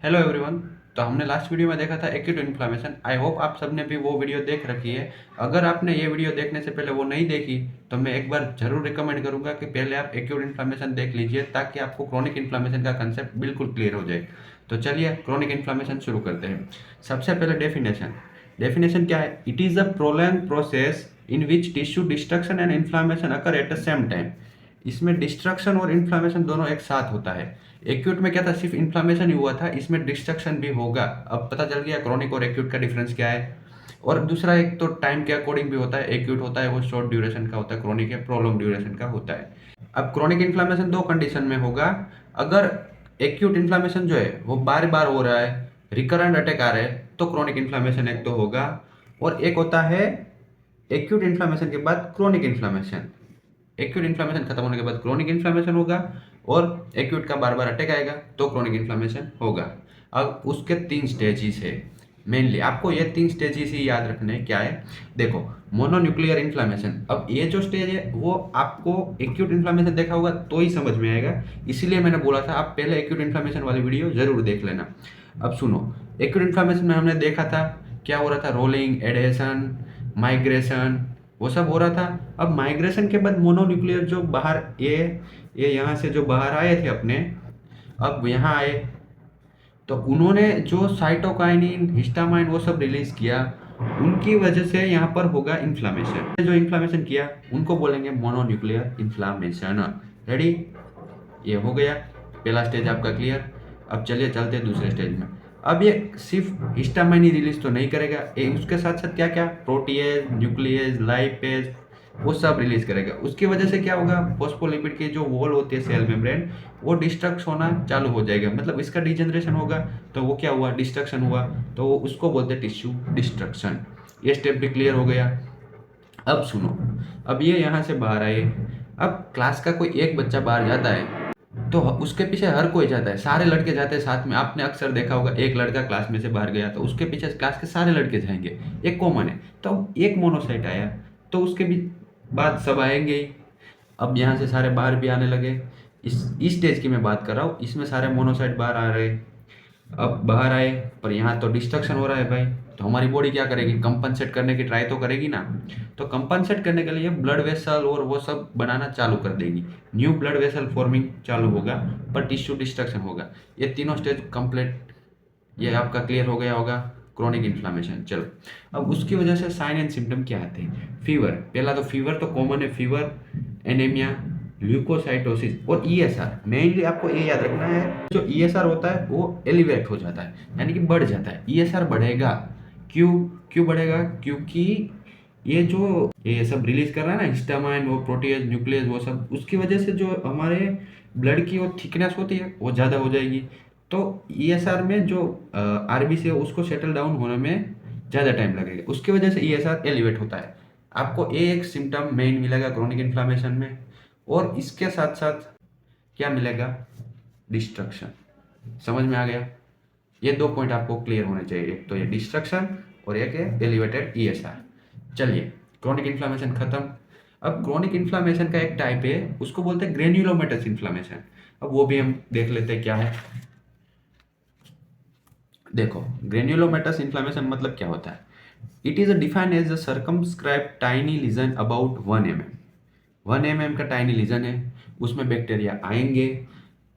Hello everyone. तो हमने last video में देखा था एक्यूट इन्फ्लामेशन। आई होप आप सबने भी वो वीडियो देख रखी है। अगर आपने ये वीडियो देखने से पहले वो नहीं देखी तो मैं एक बार ज़रूर रिकमेंड करूंगा कि पहले आप एक्यूट इन्फ्लामेशन देख लीजिए ताकि आपको क्रोनिक इन्फ्लामेशन का कंसेप्ट बिल्कुल क्लियर हो जाए। तो चलिए क्रोनिक इन्फ्लामेशन शुरू करते हैं। सबसे पहले डेफिनेशन। डेफिनेशन क्या है? It is a prolong process in which tissue destruction and inflammation occur at the same time. इसमें डिस्ट्रक्शन और इन्फ्लामेशन दोनों एक साथ होता है। एक्यूट में क्या था, सिर्फ इन्फ्लामेशन ही हुआ था, इसमें डिस्ट्रक्शन भी होगा। अब पता चल गया क्रोनिक और एक्यूट का डिफरेंस क्या है। और दूसरा, एक तो टाइम के अकॉर्डिंग भी होता है। एक्यूट होता है वो शॉर्ट ड्यूरेशन का होता है, क्रोनिक है प्रोलॉन्ग ड्यूरेशन का होता है। अब क्रोनिक इन्फ्लामेशन दो कंडीशन में होगा। अगर एक्यूट इन्फ्लामेशन जो है वो बार बार हो रहा है, रिकरेंट अटैक आ रहे हैं, तो क्रोनिक इन्फ्लामेशन एक तो होगा। और एक होता है एक्यूट इन्फ्लामेशन के बाद क्रोनिक इन्फ्लामेशन। एक्यूट इन्फ्लामेशन खत्म होने के बाद क्रोनिक इन्फ्लामेशन होगा, और एक्यूट का बार बार अटैक आएगा तो क्रोनिक इन्फ्लामेशन होगा। अब उसके तीन स्टेजेस है। मेनली आपको ये तीन स्टेजेस ही याद रखने हैं। क्या है? देखो, मोनोन्यूक्लियर इन्फ्लामेशन। अब ये जो स्टेज है वो आपको एक्यूट इन्फ्लामेशन देखा होगा तो ही समझ में आएगा, इसीलिए मैंने बोला था आप पहले एक्यूट इन्फ्लामेशन वाली वीडियो जरूर देख लेना। अब सुनो, एक्यूट इन्फ्लामेशन में हमने देखा था क्या हो रहा था, रोलिंग, एडेशन, माइग्रेशन, वो सब हो रहा था। अब माइग्रेशन के बाद मोनोन्यूक्लियर जो बाहर ये यहाँ से जो बाहर आए थे अपने, अब यहाँ आए, तो उन्होंने जो साइटोकाइनिन, हिस्टामाइन वो सब रिलीज किया, उनकी वजह से यहाँ पर होगा इन्फ्लामेशन। जो इन्फ्लामेशन किया उनको बोलेंगे मोनोन्यूक्लियर इन्फ्लामेशन। रेडी? ये हो गया पहला स्टेज आपका क्लियर। अब चलिए चलते हैं दूसरे स्टेज में। अब ये सिर्फ हिस्टामाइन ही रिलीज तो नहीं करेगा, ये उसके साथ साथ क्या क्या, प्रोटीएज, न्यूक्लियस, लाइपेज, वो सब रिलीज करेगा। उसकी वजह से क्या होगा, फॉस्फोलिपिड की जो वॉल होती है सेल मेम्ब्रेन, वो डिस्ट्रक्ट होना चालू हो जाएगा। मतलब इसका डिजनरेशन होगा, तो वो क्या हुआ, डिस्ट्रक्शन हुआ, तो उसको बोलते हैं टिश्यू डिस्ट्रक्शन। ये स्टेप भी क्लियर हो गया। अब सुनो, अब ये यहाँ से बाहर आए। अब क्लास का कोई एक बच्चा बाहर जाता है तो उसके पीछे हर कोई जाता है, सारे लड़के जाते हैं साथ में। आपने अक्सर देखा होगा, एक लड़का क्लास में से बाहर गया तो उसके पीछे क्लास के सारे लड़के जाएंगे, एक कॉमन है। तो अब एक मोनोसाइट आया तो उसके भी बाद सब आएंगे ही। अब यहाँ से सारे बाहर भी आने लगे। इस स्टेज की मैं बात कर रहा हूँ, इसमें सारे मोनोसाइट बाहर आ रहे। अब बाहर आए, पर यहाँ तो डिस्ट्रक्शन हो रहा है भाई। तो हमारी बॉडी क्या करेगी, कंपनसेट करने की ट्राई तो करेगी ना। तो कंपनसेट करने के लिए ब्लड वेसल और वो सब बनाना चालू कर देगी, न्यू ब्लड वेसल फॉर्मिंग चालू होगा, पर टिश्यू डिस्ट्रक्शन होगा। ये तीनों स्टेज कंप्लीट, ये आपका क्लियर हो गया होगा क्रोनिक इन्फ्लामेशन। चलो, अब उसकी वजह से साइन एंड सिम्टम क्या आते हैं। फीवर, पहला तो फीवर तो कॉमन है, फीवर, एनीमिया, ल्यूकोसाइटोसिस और ईएसआर। मेनली आपको ये याद रखना है, जो ईएसआर होता है वो एलिवेट हो जाता है, यानी कि बढ़ जाता है। ईएसआर बढ़ेगा, क्यों क्यों बढ़ेगा? क्योंकि ये सब रिलीज कर रहा है ना, हिस्टामाइन, वो प्रोटीज, न्यूक्लियस, वो सब, उसकी वजह से जो हमारे ब्लड की वो थिकनेस होती है वो ज़्यादा हो जाएगी। तो ईएसआर में जो आरबीसी है उसको सेटल डाउन होने में ज़्यादा टाइम लगेगा, उसकी वजह से ईएसआर एलिवेट होता है। आपको एक सिम्टम मेन मिलेगा क्रोनिक इन्फ्लामेशन में, और इसके साथ साथ क्या मिलेगा, डिस्ट्रक्शन। समझ में आ गया? ये दो पॉइंट आपको क्लियर होने चाहिए, एक तो ये डिस्ट्रक्शन और एक है एलिवेटेड ईएसआर। चलिए, क्रोनिक इन्फ्लामेशन खत्म। अब क्रोनिक इन्फ्लामेशन का एक टाइप है, उसको बोलते हैं ग्रेन्युलोमेटस इन्फ्लामेशन। अब वो भी हम देख लेते हैं क्या है। देखो, ग्रेन्युलोमेटस इन्फ्लामेशन मतलब क्या होता है। It is defined as a circumscribed tiny lesion about 1 mm। 1 mm का टाइनी लीजन है, उसमें बैक्टीरिया आएंगे।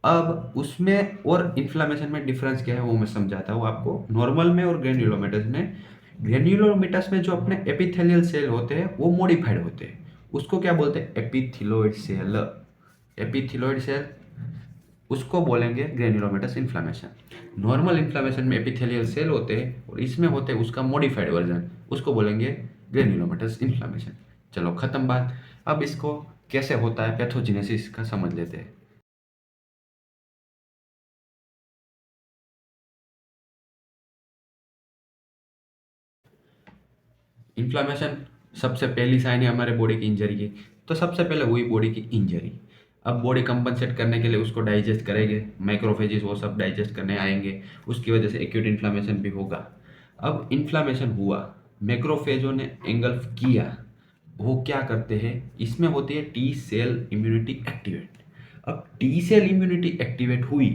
अब उसमें और इन्फ्लामेशन में डिफरेंस क्या है वो मैं समझाता हूँ आपको, नॉर्मल में और ग्रेन्युलोमेटस में। ग्रेन्युलोमेटस में जो अपने एपिथेलियल सेल होते हैं वो मॉडिफाइड होते हैं, उसको क्या बोलते हैं, एपिथेलियोइड सेल। एपिथेलियोइड सेल, उसको बोलेंगे ग्रेन्युलोमेटस इन्फ्लामेशन। नॉर्मल इन्फ्लामेशन में एपिथेलियल सेल होते हैं और इसमें होते हैं उसका मॉडिफाइड वर्जन, उसको बोलेंगे ग्रेन्युलोमेटस इन्फ्लामेशन। चलो खत्म बात। अब इसको कैसे होता है, पैथोजेनेसिस का समझ लेते हैं। इन्फ्लामेशन सबसे पहली साइन है हमारे बॉडी की इंजरी की, तो सबसे पहले हुई बॉडी की इंजरी। अब बॉडी कंपनसेट करने के लिए उसको डाइजेस्ट करेंगे, माइक्रोफेजेस वो सब डाइजेस्ट करने आएंगे, उसकी वजह से एक्यूट इन्फ्लामेशन भी होगा। अब इन्फ्लामेशन हुआ, मैक्रोफेजों ने एंगल्फ किया, वो क्या करते हैं, इसमें होती है टी सेल इम्यूनिटी एक्टिवेट। अब टी सेल इम्यूनिटी एक्टिवेट हुई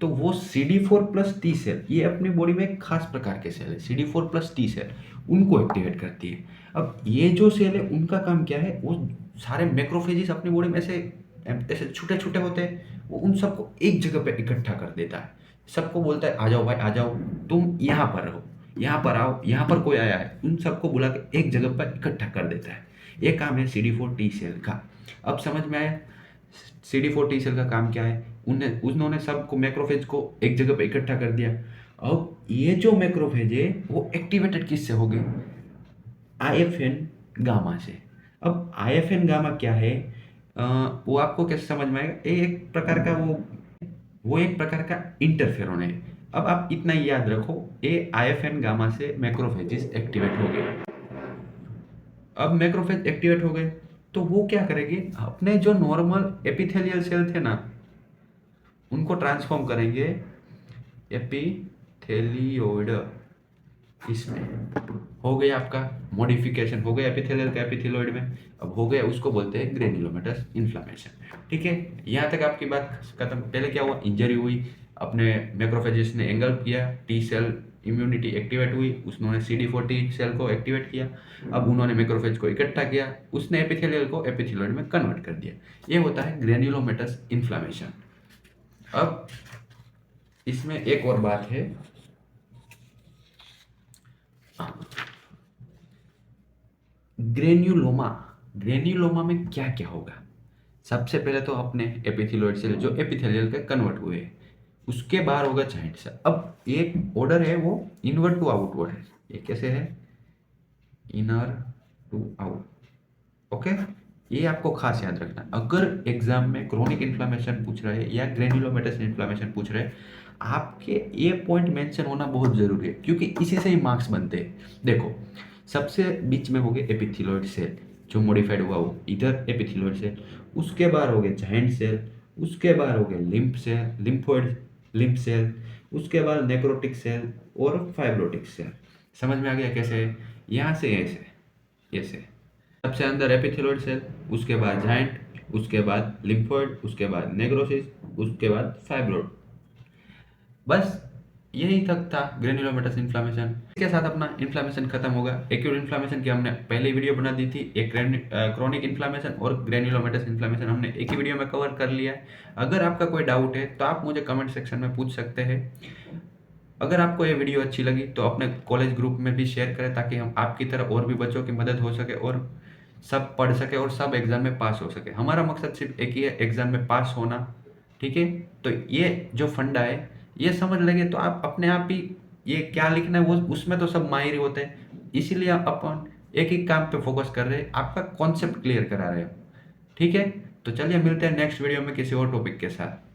तो वो CD4+ T सेल, ये अपनी बॉडी में एक खास प्रकार के सेल है, CD4+T सेल, उनको एक्टिवेट करती है। अब ये जो सेल है उनका काम क्या है, वो सारे मैक्रोफेजेस अपनी बॉडी में ऐसे ऐसे छोटे छोटे होते हैं, वो उन सबको एक जगह पे इकट्ठा कर देता है। सबको बोलता है आ जाओ भाई आ जाओ, तुम यहाँ पर रहो, यहाँ पर आओ, यहाँ पर कोई आया है, उन सबको बुला के एक जगह पर इकट्ठा कर देता है। ये काम है CD4T सेल का। अब समझ में आया CD4T सेल का काम क्या है। उन्होंने सबको मैक्रोफेज को एक जगह पे इकट्ठा कर दिया। अब ये जो मैक्रोफेज है वो एक्टिवेटेड किससे हो गए, IFN गामा से। अब IFN गामा क्या है, वो आपको कैसे समझ में आएगा, ये एक प्रकार का वो एक प्रकार का इंटरफेरोन है। अब आप इतना ही याद रखो, ये IFN गामा से मैक्रोफेजेस एक्टिवेट हो गए। अब मैक्रोफेज एक्टिवेट हो गए तो वो क्या करेंगे, अपने जो नॉर्मल एपिथेलियल सेल थे ना, उनको ट्रांसफॉर्म करेंगे एपिथेलियोइड, इसमें हो गया आपका मॉडिफिकेशन, हो गया एपिथेलियल का एपिथेलियोइड में। अब हो गया, उसको बोलते हैं ग्रेन्युलोमेटस इन्फ्लामेशन। ठीक है, यहाँ तक आपकी बात खत्म। पहले क्या हुआ, इंजरी हुई, अपने मैक्रोफेजेस ने एंगल्फ किया, टी सेल इम्यूनिटी एक्टिवेट हुई, उन्होंने CD4T सेल को एक्टिवेट किया। अब उन्होंने मैक्रोफेज को इकट्ठा किया, उसने एपिथेलियल को एपिथेलियोइड में कन्वर्ट कर दिया। ये होता है ग्रेन्युलोमेटस इन्फ्लामेशन। अब इसमें एक और बात है, ग्रेन्युलोमा। ग्रेन्युलोमा में क्या क्या होगा, सबसे पहले तो अपने एपिथेलियोइड सेल जो एपिथेलियल के कन्वर्ट हुए हैं, उसके बाहर होगा जाइंट सेल। अब एक ऑर्डर है वो इनवर्ड टू आउटवर्ड है, ये कैसे है, इनर टू आउट। ओके, ये आपको खास याद रखना। अगर एग्जाम में क्रोनिक इन्फ्लामेशन पूछ रहे हैं या ग्रेन्युलोमेटस इन्फ्लामेशन पूछ रहे हैं, आपके ये पॉइंट मेंशन होना बहुत जरूरी है, क्योंकि इसी से ही मार्क्स बनते हैं। देखो, सबसे बीच में हो गए एपिथेलियोइड सेल जो मॉडिफाइड हुआ वो, इधर एपिथेलियोइड सेल, उसके बाद हो गए जाइंट सेल, उसके बाद हो गए lymph cell, lymphoid lymph cell, उसके बाद नेक्रोटिक सेल और फाइब्रोटिक सेल। समझ में आ गया कैसे है, यहाँ से ऐसे ऐसे, सबसे अंदर एपिथेलियोइड सेल, उसके बाद जाइंट, उसके बाद लिम्फोइड, उसके बाद नेक्रोसिस, उसके बाद फाइब्रोड। बस यही तक था ग्रेन्युलोमेटस इन्फ्लामेशन। इसके साथ अपना इन्फ्लामेशन खत्म होगा। एक्यूट इन्फ्लामेशन की हमने पहले वीडियो बना दी थी, एक क्रोनिक इन्फ्लामेशन और ग्रेन्युलोमेटस इन्फ्लामेशन हमने एक ही वीडियो में कवर कर लिया है। अगर आपका कोई डाउट है तो आप मुझे कमेंट सेक्शन में पूछ सकते हैं। अगर आपको ये वीडियो अच्छी लगी तो अपने कॉलेज ग्रुप में भी शेयर करें, ताकि हम आपकी तरह और भी बच्चों की मदद हो सके और सब पढ़ सके और सब एग्जाम में पास हो सके। हमारा मकसद सिर्फ एक ही है, एग्जाम में पास होना। ठीक है, तो ये जो फंडा है ये समझ लगे तो आप अपने आप ही ये क्या लिखना है वो उसमें तो सब माहिर ही होते हैं। इसीलिए अपन एक ही काम पे फोकस कर रहे हैं, आपका कॉन्सेप्ट क्लियर करा रहे हैं। ठीक है, तो चलिए मिलते हैं नेक्स्ट वीडियो में किसी और टॉपिक के साथ।